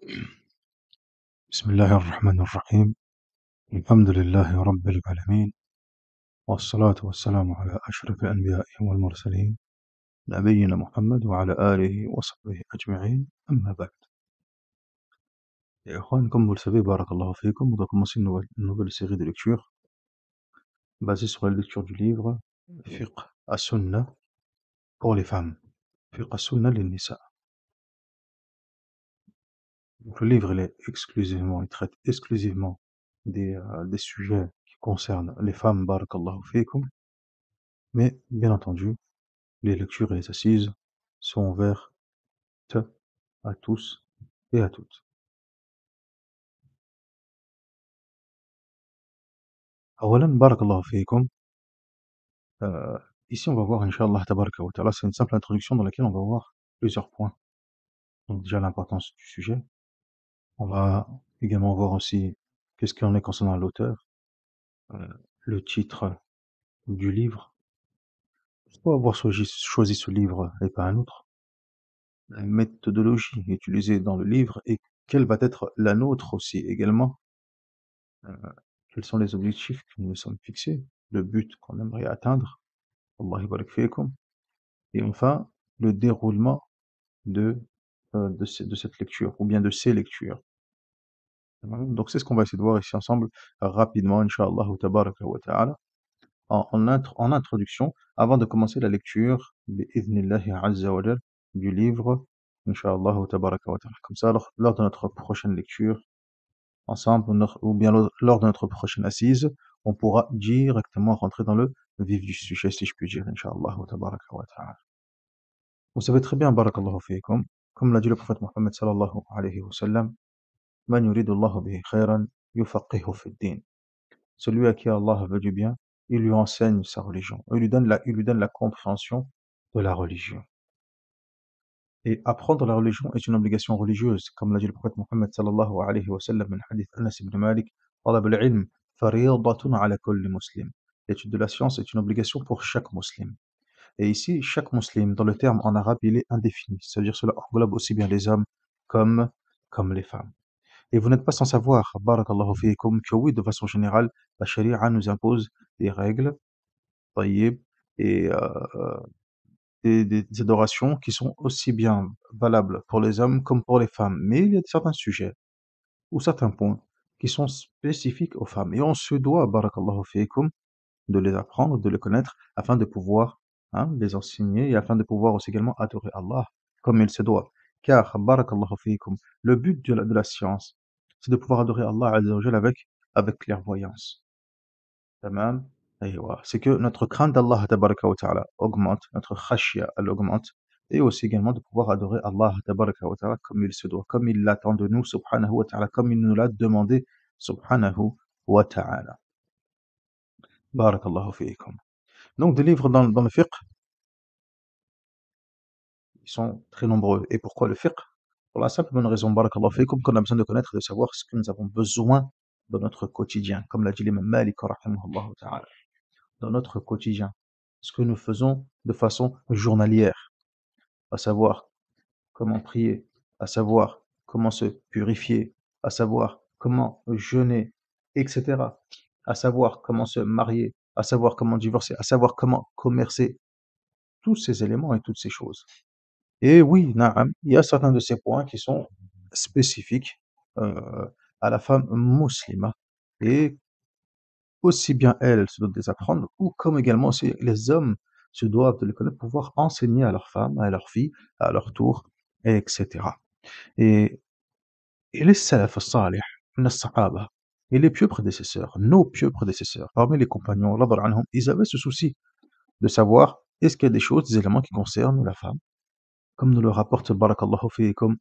بسم الله الرحمن الرحيم. الحمد لله رب العالمين، والصلاة والسلام على أشرف الأنبياء والمرسلين، نبينا محمد وعلى آله وصحبه أجمعين. أما بعد. Et comme vous le savez, barakallahu fikum, on va commencer une nouvelle série de lectures basée sur la lecture du livre Fiqh as-Sunnah pour les femmes. Fiqh as-Sunnah lin-Nisa. Donc le livre il traite exclusivement des sujets qui concernent les femmes, barakallahu fikum, mais bien entendu, les lectures et les assises sont ouvertes à tous et à toutes. أولاً barakallahu fikum. Ici on va voir Inch'Allah tabaraka wa ta'ala, c'est une simple introduction dans laquelle on va voir plusieurs points. Donc déjà l'importance du sujet. On va également voir aussi qu'est-ce qu'il en est concernant l'auteur, le titre du livre, pourquoi avoir choisi ce livre et pas un autre, la méthodologie utilisée dans le livre et quelle va être la nôtre aussi également, quels sont les objectifs que nous nous sommes fixés, le but qu'on aimerait atteindre, Allah barak fikum, et enfin le déroulement de cette lecture, ou bien de ces lectures. Donc c'est ce qu'on va essayer de voir ici ensemble rapidement, Inch'Allah tabaraka wa ta'ala, en introduction, avant de commencer la lecture bi'idhnillahi azza wa jal, du livre, Inch'Allah tabaraka wa ta'ala. Comme ça, lors de notre prochaine lecture, ensemble, ou bien lors de notre prochaine assise, on pourra directement rentrer dans le vif du sujet, si je puis dire, Inch'Allah tabaraka wa ta'ala. Vous savez très bien, barakallahu fikum, comme l'a dit le prophète Mohammed sallallahu alayhi wa sallam, Man yuridullahu bihi khayran yufaqihu fid din. Celui à qui Allah veut du bien, il lui enseigne sa religion, il lui donne la compréhension de la religion. Et apprendre la religion est une obligation religieuse, comme l'a dit le prophète Mohammed sallallahu alayhi wa sallam, dans le hadith Anas ibn Malik, talab al-ilm fariidatun ala kulli muslim. L'étude de la science est une obligation pour chaque musulman. Et ici, chaque musulman, dans le terme en arabe, il est indéfini, c'est-à-dire cela englobe aussi bien les hommes comme les femmes. Et vous n'êtes pas sans savoir, barakallahu fiikum, que oui, de façon générale, la charia nous impose des règles, tayyib, et des adorations qui sont aussi bien valables pour les hommes comme pour les femmes. Mais il y a certains sujets ou certains points qui sont spécifiques aux femmes. Et on se doit, barakallahu fiikum, de les apprendre, de les connaître, afin de pouvoir les enseigner et afin de pouvoir aussi également adorer Allah comme il se doit. Car, barakallahu fiikum, le but de la science, c'est de pouvoir adorer Allah Azza wa Jal avec clairvoyance. Tamam. C'est que notre crainte d'Allah tabaraka wa ta'ala augmente, notre khashya elle augmente, et aussi également de pouvoir adorer Allah tabaraka wa ta'ala comme il se doit, comme il l'attend de nous, subhanahu wa ta'ala, comme il nous l'a demandé, subhanahu wa ta'ala. Barakallahu fiikum. Donc des livres dans le fiqh, ils sont très nombreux. Et pourquoi le fiqh? Pour la simple bonne raison, barakallahu fiikum, qu'on a besoin de connaître et de savoir ce que nous avons besoin dans notre quotidien, comme l'a dit l'imam Malik rahimahullah ta'ala. Dans notre quotidien, ce que nous faisons de façon journalière, à savoir comment prier, à savoir comment se purifier, à savoir comment jeûner, etc., à savoir comment se marier, à savoir comment divorcer, à savoir comment commercer, tous ces éléments et toutes ces choses. Et oui, na'am, il y a certains de ces points qui sont spécifiques à la femme musulmane, et aussi bien elle se doit de les apprendre, ou comme également aussi les hommes se doivent de les connaître pour pouvoir enseigner à leurs femmes, à leurs filles, à leur tour, etc. Et les salaf salih, min as-sahaba, et les pieux prédécesseurs, nos pieux prédécesseurs, parmi les compagnons, radhiyallahu anhum, ils avaient ce souci de savoir est-ce qu'il y a des choses, des éléments qui concernent la femme, comme nous le rapporte barakallahu fiikum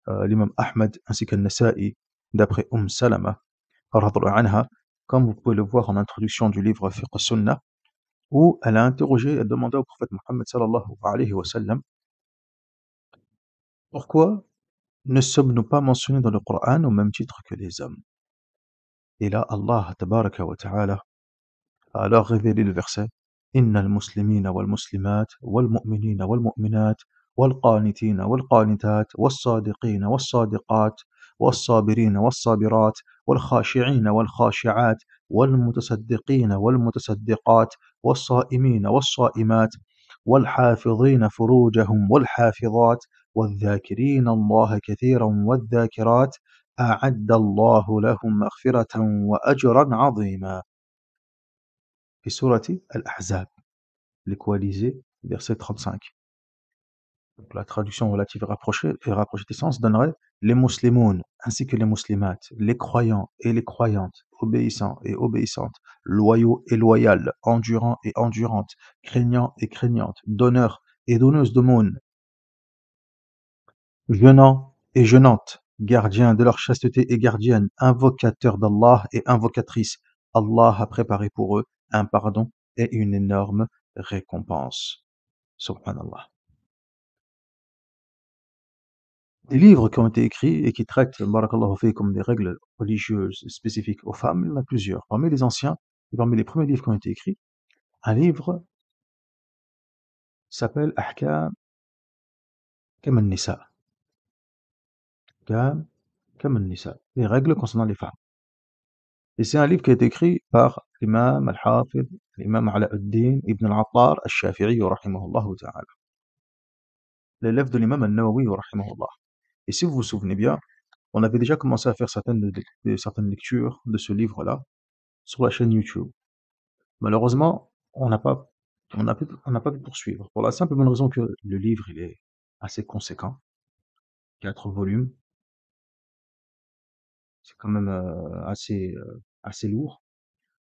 l'imam Ahmed ainsi qu'An-Nasa'i d'après Salama radhiyallahu anha, comme vous pouvez le voir en introduction du livre Fiqh as-Sunnah, où elle a interrogé et demandé au prophète Mohammed sallallahu alayhi wa sallam pourquoi ne sommes-nous pas mentionnés dans le Coran au même titre que les hommes? Et là, Allah tabaraka wa ta'ala a alors révélé le verset Inna al-muslimina wal-muslimat wal-mu'minina wal-mu'minat wal-qanitina wal-qanitat wal-sadiqina wal-sadiqat والصابرين والصابرات والخاشعين والخاشعات والمتصدقين والمتصدقات والصائمين والصائمات والحافظين فروجهم والحافظات والذاكرين الله كثيرا والذاكرات أعد الله لهم مغفرة وأجرا عظيما. في سورة الأحزاب, les coalisés, verset 35. Donc, la traduction relative et rapprochée du sens donnerait les muslimoun ainsi que les muslimates, les croyants et les croyantes, obéissants et obéissantes, loyaux et loyales, endurants et endurantes, craignants et craignantes, donneurs et donneuses d'aumône, jeûnants et jeûnantes, gardiens de leur chasteté et gardiennes, invocateurs d'Allah et invocatrices. Allah a préparé pour eux un pardon et une énorme récompense. Subhanallah. Des livres qui ont été écrits et qui traitent, barakallahu fikum, des règles religieuses spécifiques aux femmes, il y en a plusieurs. Parmi les anciens, et parmi les premiers livres qui ont été écrits, un livre s'appelle Ahkam Kam al-Nisa. Ahkam Kam al-Nisa. Les règles concernant les femmes. Et c'est un livre qui a été écrit par l'imam al-Hafid, l'imam Alauddin ibn al-Attar al-Shafi'i, rahimahullah ta'ala. L'élève de l'imam al-Nawawi, rahimahullah. Et si vous vous souvenez bien, on avait déjà commencé à faire certaines lectures de ce livre-là sur la chaîne YouTube. Malheureusement, on n'a pas pu poursuivre, pour la simple et bonne raison que le livre il est assez conséquent, 4 volumes, c'est quand même assez lourd,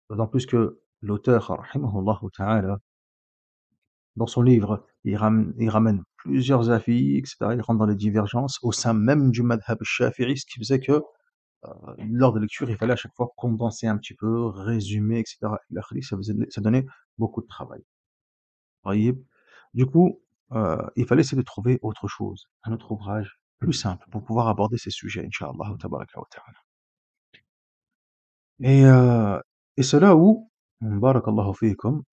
d'autant plus que l'auteur, rahimahullah ta'ala, dans son livre, il ramène plusieurs avis, etc. Il rentre dans les divergences au sein même du madhab shafi'i, ce qui faisait que lors de lecture, il fallait à chaque fois condenser un petit peu, résumer, etc. Ça donnait beaucoup de travail. Taïb. Du coup, il fallait essayer de trouver autre chose, un autre ouvrage plus simple pour pouvoir aborder ces sujets, Inch'Allah, tabaraka wa ta'ala. Et c'est là où, barakallahu fikum,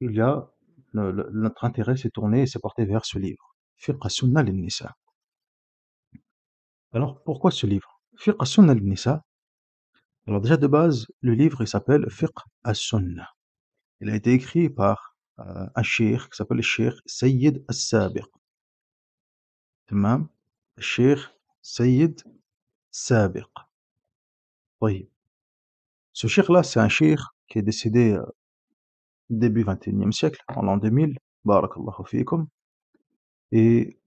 il y a notre intérêt s'est tourné et s'est porté vers ce livre, Fiqh as-Sunnah lin-Nisa. Alors, pourquoi ce livre? Fiqh as-Sunnah lin-Nisa. Alors déjà de base, le livre il s'appelle Fiqh as-Sunnah. Il a été écrit par un cheikh qui s'appelle le cheikh Sayyid as-Sabiq. تمام الشيخ سيد سابق. طيب. Ce cheikh-là, c'est un cheikh qui est décédé début 21e siècle, en l'an 2000, barakallahu fikum, et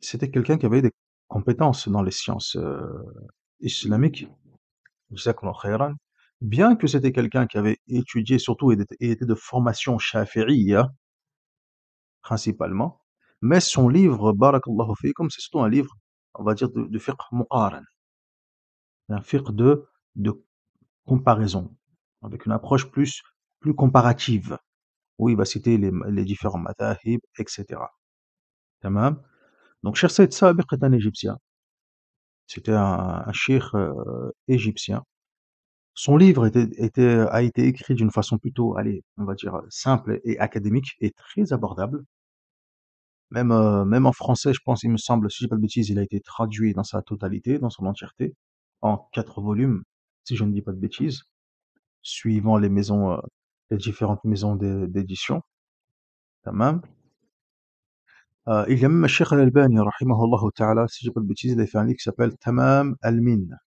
c'était quelqu'un qui avait des compétences dans les sciences islamiques, jazakumullahu khairan, bien que c'était quelqu'un qui avait étudié surtout et était de formation shafi'iyya, principalement, mais son livre, barakallahu fikum, c'est surtout un livre, on va dire, de fiqh muqaran, un fiqh de comparaison, avec une approche plus comparative, où il va citer les différents madhahib, etc. Tamam. Donc, Cheikh Saïd Sabiq est un Égyptien. C'était un cheikh égyptien. Son livre a été écrit d'une façon plutôt, allez, on va dire, simple et académique et très abordable. Même en français, je pense, il me semble, si je dis pas de bêtises, il a été traduit dans sa totalité, dans son entièreté, en 4 volumes, si je ne dis pas de bêtises, suivant les différentes maisons d'édition. Tamam. Il y a même Cheikh Al-Albani, rahimahullah ta'ala, si je dis pas de bêtises, il a fait un livre qui s'appelle Tamam al-Minna.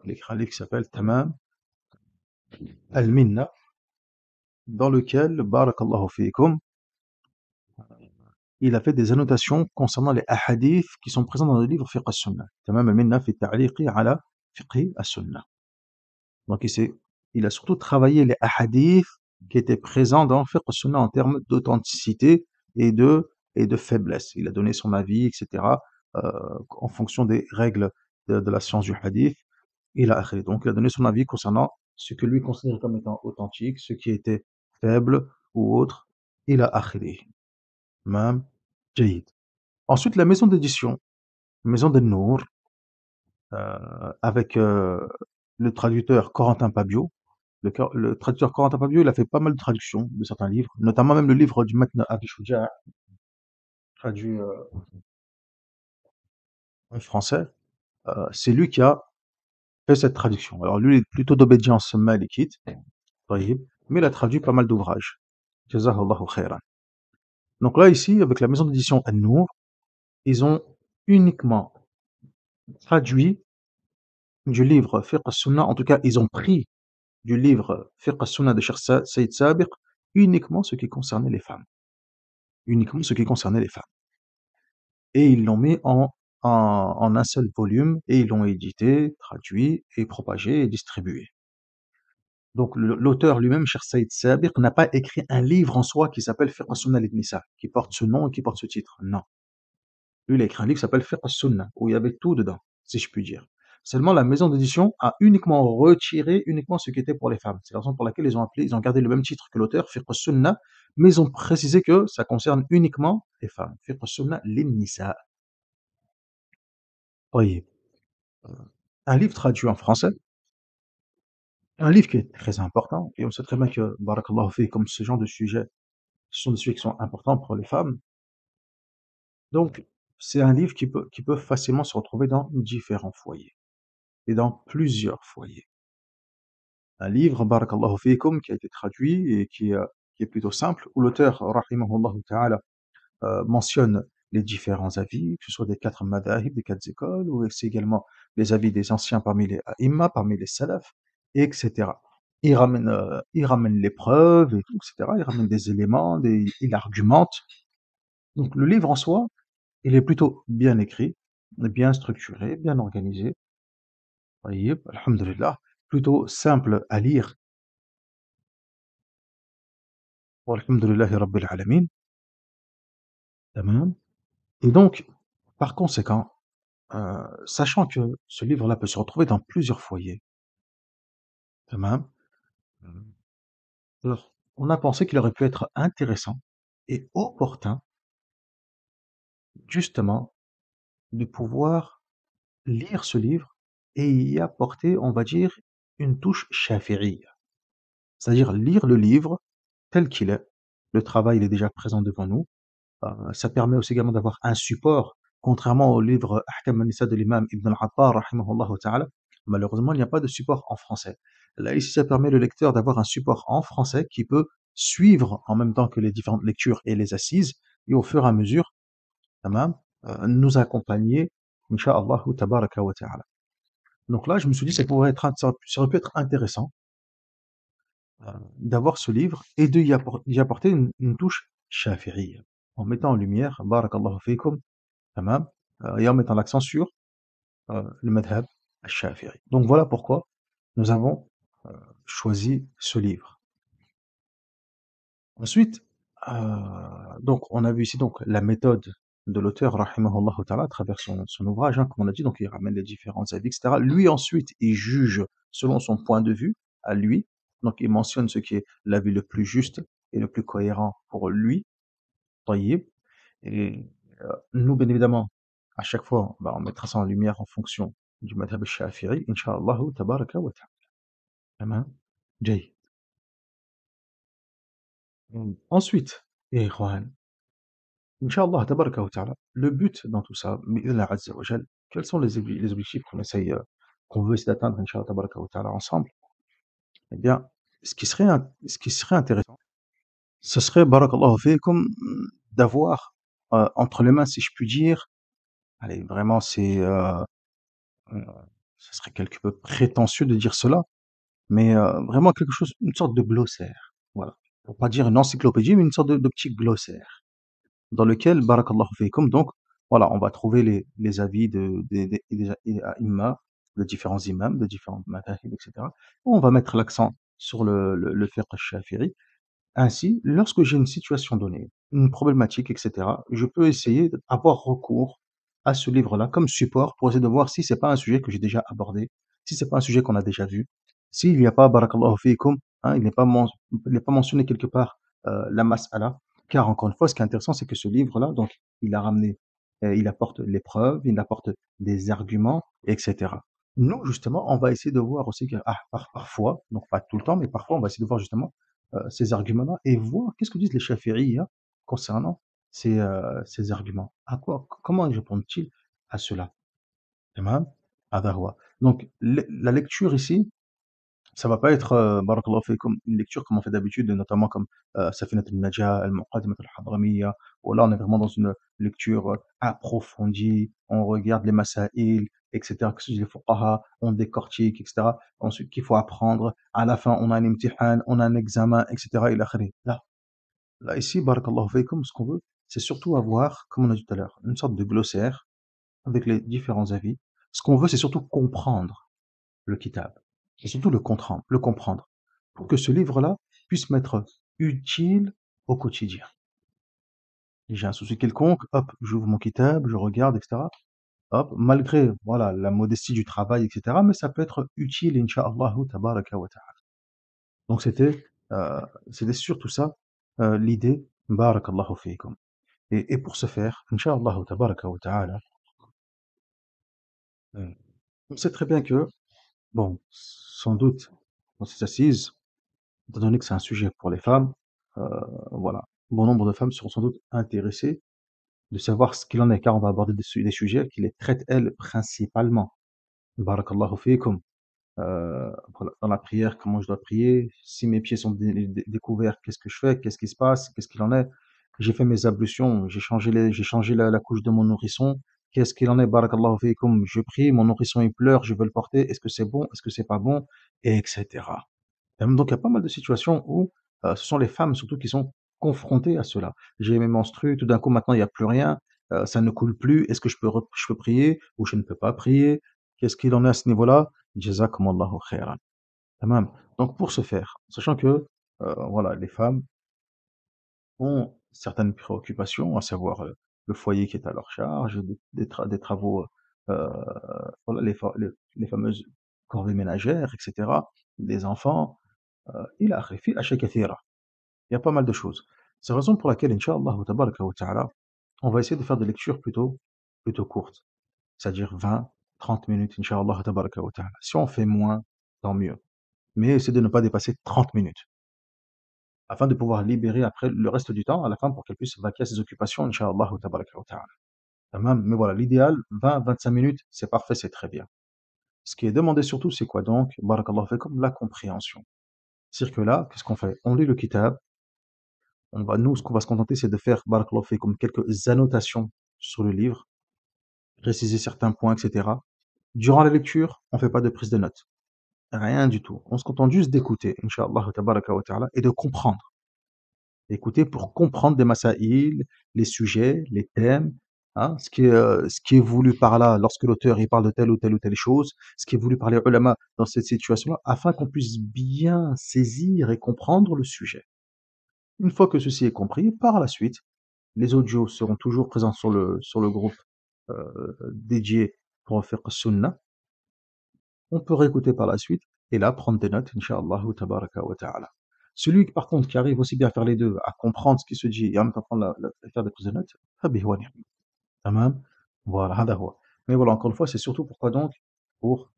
Il a écrit un livre qui s'appelle Tamam al-Minna, dans lequel, barakallahu fiikum, il a fait des annotations concernant les ahadiths qui sont présents dans le livre Fiqh as-Sunnah. Tamam al-Minna fi ta'liqi ala Fiqh as-Sunnah. Donc il a surtout travaillé les ahadiths qui étaient présents dans Fiqh as-Sunnah en termes d'authenticité et de faiblesse. Il a donné son avis, etc., en fonction des règles de la science du hadith. Donc il a donné son avis concernant ce que lui considère comme étant authentique, ce qui était faible ou autre. Il a akhiri. Même Jayid. Ensuite, la maison d'édition, Maison des Nour, avec le traducteur Corentin Pabio. Le traducteur Corentin Pabio, il a fait pas mal de traductions de certains livres, notamment même le livre du Matn Abi Shuja', traduit un Français, c'est lui qui a fait cette traduction. Alors lui, il est plutôt d'obédience malikite, طيب, mais il a traduit pas mal d'ouvrages. Jazahullahu khairan. Donc là, ici, avec la maison d'édition An-Nour, ils ont uniquement traduit du livre Fiqh al-Sunnah, en tout cas, ils ont pris du livre Fiqh al-Sunnah de Cheikh Saïd Sabiq uniquement ce qui concernait les femmes. Uniquement ce qui concernait les femmes. Et ils l'ont mis en un seul volume et ils l'ont édité, traduit et propagé et distribué. Donc l'auteur lui-même, Cheikh Saïd Sabiq, n'a pas écrit un livre en soi qui s'appelle Fiqh al-Sunnah al-Nisa, qui porte ce nom et qui porte ce titre. Non. Lui, il a écrit un livre qui s'appelle Fiqh al-Sunnah, où il y avait tout dedans, si je puis dire. Seulement, la maison d'édition a uniquement retiré uniquement ce qui était pour les femmes. C'est la raison pour laquelle ils ont gardé le même titre que l'auteur, Fiqh al-Sunnah, mais ils ont précisé que ça concerne uniquement les femmes. Fiqh al-Sunnah lin-Nisa. Oui. Un livre traduit en français, un livre qui est très important, et on sait très bien que, barakallahu fi, comme ce genre de sujets, ce sont des sujets qui sont importants pour les femmes. Donc, c'est un livre qui peut facilement se retrouver dans différents foyers, et dans plusieurs foyers. Un livre, barakallahu fikum, qui a été traduit et qui est plutôt simple, où l'auteur, rahimahullah ta'ala, mentionne les différents avis, que ce soit des quatre madhahib, des quatre écoles, ou c'est également les avis des anciens parmi les a'imma, parmi les salafs, etc. Il ramène les preuves, et tout, etc. Il ramène des éléments, il argumente. Donc le livre en soi, il est plutôt bien écrit, bien structuré, bien organisé. Tayyib, alhamdulillah, plutôt simple à lire. Walhamdulillahi Rabbil Alamin. Tamam. Et donc, par conséquent, sachant que ce livre-là peut se retrouver dans plusieurs foyers, tamam, alors, on a pensé qu'il aurait pu être intéressant et opportun, justement, de pouvoir lire ce livre et y apporter, on va dire, une touche shafi'iyya. C'est-à-dire lire le livre tel qu'il est. Le travail, il est déjà présent devant nous. Ça permet aussi également d'avoir un support, contrairement au livre Ahkam al-Nisa de l'imam Ibn al-Attar, rahimahullah ta'ala. Malheureusement, il n'y a pas de support en français. Là, ici, ça permet le lecteur d'avoir un support en français qui peut suivre en même temps que les différentes lectures et les assises, et au fur et à mesure, tamam, nous accompagner, incha'Allah, tabaraka wa ta'ala. Donc là, je me suis dit, ça aurait pu être intéressant d'avoir ce livre et d'y apporter une touche shafi'iyya, en mettant en lumière, barakallahu fikum, tamam, et en mettant l'accent sur le madhab al-shafi'i. Donc voilà pourquoi nous avons choisi ce livre. Ensuite, donc on a vu ici donc la méthode de l'auteur, rahimahullah ta'ala, à travers son ouvrage, hein, comme on a dit, donc il ramène les différents avis, etc. Lui ensuite, il juge selon son point de vue, à lui, donc il mentionne ce qui est l'avis le plus juste et le plus cohérent pour lui, tayyib. Et nous, bien évidemment, à chaque fois, bah, on mettra ça en lumière en fonction du madhab al-shafi'i, incha'Allah, tabaraka wa ta'ala. Tamam. Jay. Ensuite, et Inch'Allah, tabaraka wa ta'ala, le but dans tout ça, bi'idhnillah azza wa jal, quels sont les objectifs qu'on veut essayer d'atteindre, Inch'Allah, tabaraka wa ta'ala, ensemble? Eh bien, ce qui serait intéressant, ce serait, barakallahu fikum, d'avoir entre les mains, si je puis dire, allez, vraiment, euh, ce serait quelque peu prétentieux de dire cela, mais vraiment quelque chose, une sorte de glossaire, voilà. Pour pas dire une encyclopédie, mais une sorte de petit glossaire, dans lequel, barakallahu fikum, donc, voilà, on va trouver les avis des imams, de différents imams, de différents madhahib, etc. On va mettre l'accent sur le fiqh al-shafi'i. Ainsi, lorsque j'ai une situation donnée, une problématique, etc., je peux essayer d'avoir recours à ce livre-là comme support pour essayer de voir si c'est pas un sujet que j'ai déjà abordé, si c'est pas un sujet qu'on a déjà vu, s'il n'y a pas, barakallahu fikum, hein, il n'est pas mentionné quelque part la mas'ala, car encore une fois, ce qui est intéressant, c'est que ce livre-là, donc, il a ramené, il apporte les preuves, il apporte des arguments, etc. Nous, justement, on va essayer de voir aussi que, parfois, donc pas tout le temps, mais parfois, on va essayer de voir justement ces arguments-là et voir qu'est-ce que disent les Chafi'is hein, concernant ces arguments. À quoi, comment répondent-ils à cela? تمام؟ هذا هو. Donc la lecture ici, ça va pas être, barakallahu fikum, une lecture comme on fait d'habitude, notamment comme Safinat al-Najah, Al-Muqaddimat al-Hadramiyya, où là on est vraiment dans une lecture approfondie, on regarde les masaïl, etc., que ce soit les fuqaha, on décortique, etc. Ensuite, qu'il faut apprendre. À la fin, on a un imtihan, on a un examen, etc. ila akhiri. Là, ici, barakallahu fikum, ce qu'on veut, c'est surtout avoir, comme on a dit tout à l'heure, une sorte de glossaire avec les différents avis. Ce qu'on veut, c'est surtout comprendre le kitab. Et surtout le comprendre. Pour que ce livre-là puisse m'être utile au quotidien. Si j'ai un souci quelconque, hop, j'ouvre mon kitab, je regarde, etc. Hop, malgré, voilà, la modestie du travail, etc. Mais ça peut être utile, incha'Allah, tabaraka wa ta'ala. Donc c'était surtout ça, l'idée, barakallahu fiikum. Et pour ce faire, incha'Allah, tabaraka wa ta'ala, euh, on sait très bien que, bon, sans doute, dans ces assises, étant donné que c'est un sujet pour les femmes, euh, voilà, bon nombre de femmes seront sans doute intéressées de savoir ce qu'il en est, car on va aborder des sujets qui les traitent elles principalement. Barakallahu fiikum. Voilà, dans la prière, comment je dois prier, si mes pieds sont découverts, qu'est-ce que je fais, qu'est-ce qui se passe, qu'est-ce qu'il en est. J'ai fait mes ablutions, j'ai changé la couche de mon nourrisson. Qu'est-ce qu'il en est, barakallahu fiikum. Je prie, mon nourrisson il pleure, je veux le porter. Est-ce que c'est bon, est-ce que c'est pas bon, etc. Donc il y a pas mal de situations où ce sont les femmes surtout qui sont confrontées à cela. J'ai mes menstrues, tout d'un coup maintenant il n'y a plus rien, ça ne coule plus, est-ce que je peux prier ou je ne peux pas prier? Qu'est-ce qu'il en est à ce niveau-là? Jazakumullahu khairan. Tamam. Donc pour ce faire, sachant que voilà, les femmes ont certaines préoccupations, à savoir le foyer qui est à leur charge, des travaux, euh, voilà, les fameuses corvées ménagères, etc., des enfants, إلى آخره في أشياء كثيرة. Il y a pas mal de choses. C'est la raison pour laquelle, Inch'Allah tabaraka wa ta'ala, on va essayer de faire des lectures plutôt courtes, c'est-à-dire 20, 30 minutes, Inch'Allah tabaraka wa ta'ala. Si on fait moins, tant mieux. Mais essayer de ne pas dépasser 30 minutes, afin de pouvoir libérer après le reste du temps à la fin pour qu'elle puisse vaquer à ses occupations, Inch'Allah tabaraka wa ta'ala. Tamam. Mais voilà, l'idéal, 20, 25 minutes, c'est parfait, c'est très bien. Ce qui est demandé surtout, c'est quoi donc? Barakallahu fikum, la compréhension. C'est-à-dire que là, qu'est-ce qu'on fait? On lit le kitab. Nous, ce qu'on va se contenter, c'est de faire, barakallahu fikum, quelques annotations sur le livre, préciser certains points, etc. Durant la lecture, on fait pas de prise de notes. Rien du tout. On se contente juste d'écouter, Inch'Allah, tabaraka wa ta'ala, et de comprendre. Écouter pour comprendre des masaïl, les sujets, les thèmes, hein, ce qui est voulu par là, lorsque l'auteur il parle de telle ou telle chose, ce qui est voulu par les ulama dans cette situation-là, afin qu'on puisse bien saisir et comprendre le sujet. Une fois que ceci est compris, par la suite, les audios seront toujours présents sur le groupe dédié pour faire Sunnah. On peut réécouter par la suite et là prendre des notes, Inch'Allah tabaraka wa ta'ala. Celui par contre qui arrive aussi bien à faire les deux, à comprendre ce qui se dit et en même temps faire des prises de notes, fabihi wa ni'ma. Tamam. Voilà, hada huwa. Mais voilà, encore une fois, c'est surtout pourquoi donc? Pour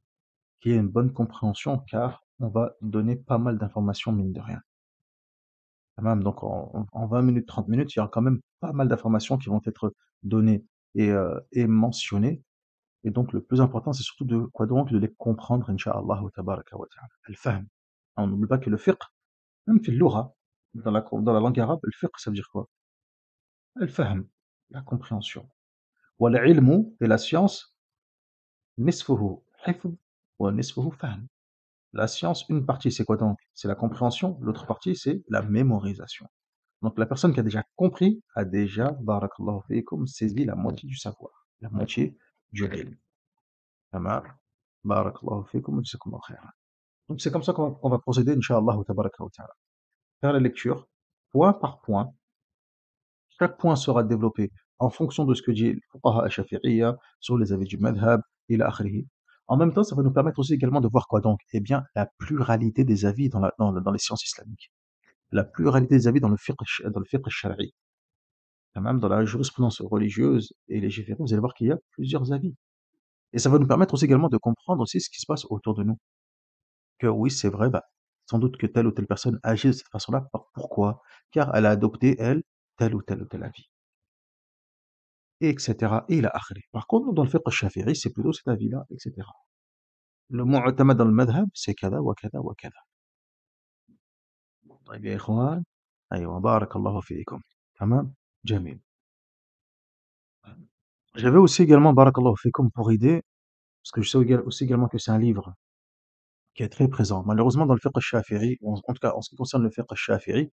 qu'il y ait une bonne compréhension, car on va donner pas mal d'informations, mine de rien. Tamam. Donc en 20 minutes, 30 minutes, il y aura quand même pas mal d'informations qui vont être données et mentionnées. Et donc, le plus important, c'est surtout de quoi donc? De les comprendre, incha'Allah tabaraka wa ta'ala. Al-fahm. On n'oublie pas que le fiqh, même في اللغة, dans la langue arabe, le fiqh, ça veut dire quoi? Al-fahm, la compréhension. Wal-ilmu, et la science, nisfuhu hifd wa nisfuhu fahm. La science, une partie, c'est quoi donc? C'est la compréhension, l'autre partie, c'est la mémorisation. Donc, la personne qui a déjà compris a déjà, barakallahu fiikum, saisi la moitié du savoir, la moitié du ilm. Tamam. Barakallahu fiikum, wa jazakumullahu khairan. Donc c'est comme ça qu'on va procéder, Inch'Allah tabaraka wa ta'ala. Faire la lecture, point par point. Chaque point sera développé en fonction de ce que dit le fuqaha al-shafi'iyya sur les avis du madhab, ila akhirih. En même temps, ça va nous permettre aussi également de voir quoi donc? Eh bien, la pluralité des avis dans les sciences islamiques. La pluralité des avis dans le fiqh al-shar'i. Même dans la jurisprudence religieuse et légiférée, vous allez voir qu'il y a plusieurs avis. Et ça va nous permettre aussi également de comprendre aussi ce qui se passe autour de nous. Que oui, c'est vrai, bah, sans doute que telle ou telle personne agit de cette façon-là. Pourquoi? Car elle a adopté, elle, tel ou tel avis. etc. إلى آخره. Par contre, nous, dans le fiqh al-shafi'i, c'est plutôt cet avis-là, etc. Le mu'tamad dans le madhab, c'est كذا وكذا وكذا. طيب يا إخوان، أيوة بارك الله فيكم. تمام؟ جميل. J'avais aussi également, barakallahu fikum, pour idée, parce que je sais aussi également que c'est un livre qui est très présent. Malheureusement, dans le fiqh al-shafi'i, en tout cas, en ce qui concerne le fiqh al-shafi'i,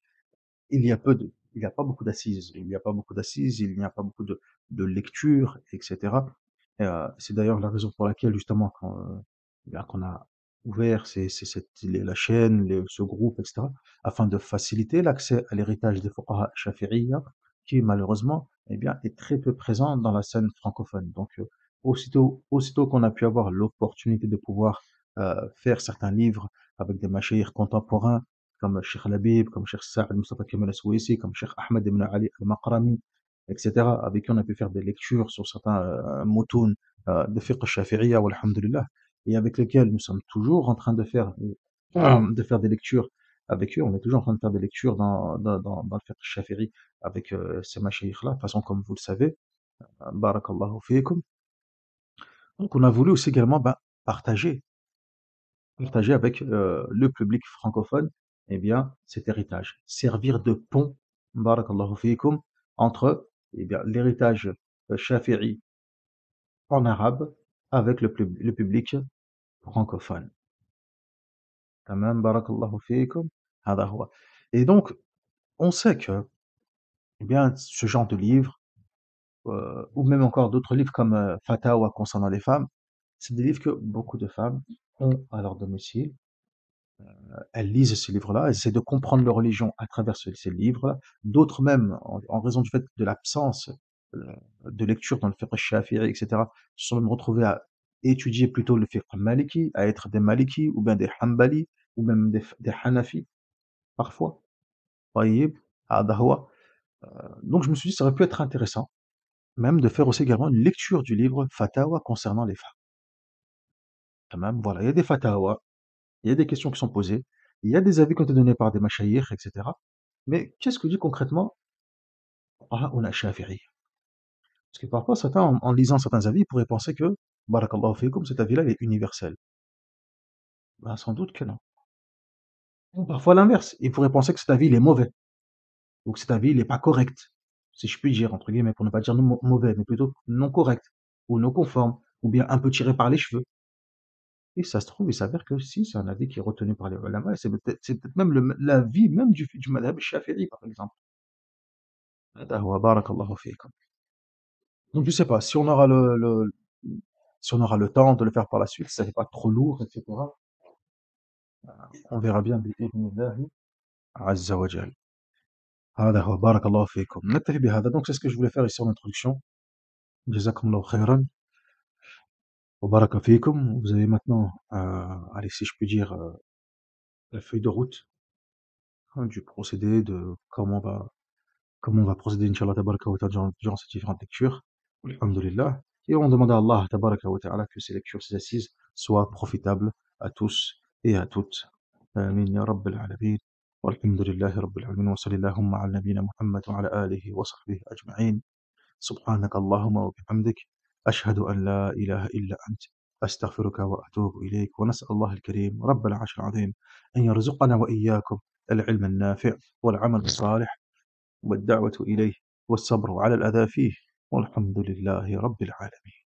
il n'y a pas beaucoup d'assises. Il n'y a pas beaucoup d'assises, il n'y a pas beaucoup de lectures, etc. C'est d'ailleurs la raison pour laquelle, justement, qu'on a ouvert la chaîne, ce groupe, etc., afin de faciliter l'accès à l'héritage des fuqaha shafi'iyya, qui, malheureusement, eh bien, est très peu présent dans la scène francophone. Donc, aussitôt qu'on a pu avoir l'opportunité de pouvoir faire certains livres avec des mashayikh contemporains, comme Cheikh Labib, comme Cheikh Sa'ad Mustafa Kemal Aswaisi, comme Cheikh Ahmed ibn Ali al-Maqrami, etc., avec qui on a pu faire des lectures sur certains moutoun de fiqh shafi'iyya, walhamdulillah, et avec lesquels nous sommes toujours en train de faire des lectures avec eux. On est toujours en train de faire des lectures dans le fiqh shafi'i avec ces mashayikh-là. De toute façon, comme vous le savez, barakallahu fiikum. Donc, on a voulu aussi également partager avec le public francophone, eh bien, cet héritage, servir de pont, barakallahu fiikum, entre eh bien, l'héritage shafi'i en arabe avec le public francophone. Tamam, barakallahu fiikum, hada huwa. Et donc, on sait que eh bien, ce genre de livre, ou même encore d'autres livres comme Fatawa concernant les femmes, c'est des livres que beaucoup de femmes ont à leur domicile. Elles lisent ces livres-là, elles essaient de comprendre leur religion à travers ces livres-là. D'autres même, en raison du fait de l'absence de lecture dans le fiqh shafi'i, etc., se sont même retrouvés à étudier plutôt le fiqh maliki, à être des maliki, ou bien des hanbali, ou même des hanafi, parfois. Taïb, hada huwa. Donc je me suis dit, ça aurait pu être intéressant, même de faire aussi également une lecture du livre Fatawa concernant les femmes. Tamam, voilà, il y a des fatawa, il y a des questions qui sont posées, il y a des avis qui ont été donnés par des mashayikh, etc. Mais qu'est-ce que dit concrètement Fuqaha Shafi'i? Parce que parfois, certains, en lisant certains avis, ils pourraient penser que, barakallahu fikum, cet avis-là, il est universel. Ben, sans doute que non. Ou parfois l'inverse, ils pourraient penser que cet avis, il est mauvais, ou que cet avis, il n'est pas correct, si je puis dire, entre guillemets, pour ne pas dire mauvais, mais plutôt non correct, ou non conforme, ou bien un peu tiré par les cheveux. Et ça se trouve, il s'avère que si, c'est un avis qui est retenu par les ulama, et c'est peut-être même l'avis même du madhab shafi'i, par exemple. هذا هو بارك الله فيكم. Donc je sais pas, si on aura le temps de le faire par la suite, si ça n'est pas trop lourd, etc., on verra bien بإذن عز وجل. هذا هو بارك الله فيكم. نكتفي بهذا. Donc c'est ce que je voulais faire ici en introduction. جزاكم الله خيرا وبارك فيكم. Vous avez maintenant, allez, si je puis dire, la feuille de route, hein, du procédé, de comment on va procéder, Inch'Allah, tabaraka wa ta'ala, durant ces différentes lectures. Alhamdulillah. Et on demande à Allah, tabaraka wa ta'ala, que ces lectures, ces assises, soient profitables à tous et à toutes. Amin ya Rabbil Alamin. Walhamdulillahi Rabbil Alamin. Wa sallallahu ala nabina Muhammad wa ala alihi wa sahbihi ajma'in. سبحانك اللهم وبحمدك أشهد أن لا إله إلا أنت أستغفرك وأتوب إليك ونسأل الله الكريم رب العرش العظيم أن يرزقنا وإياكم العلم النافع والعمل الصالح والدعوة إليه والصبر على الأذى فيه والحمد لله رب العالمين.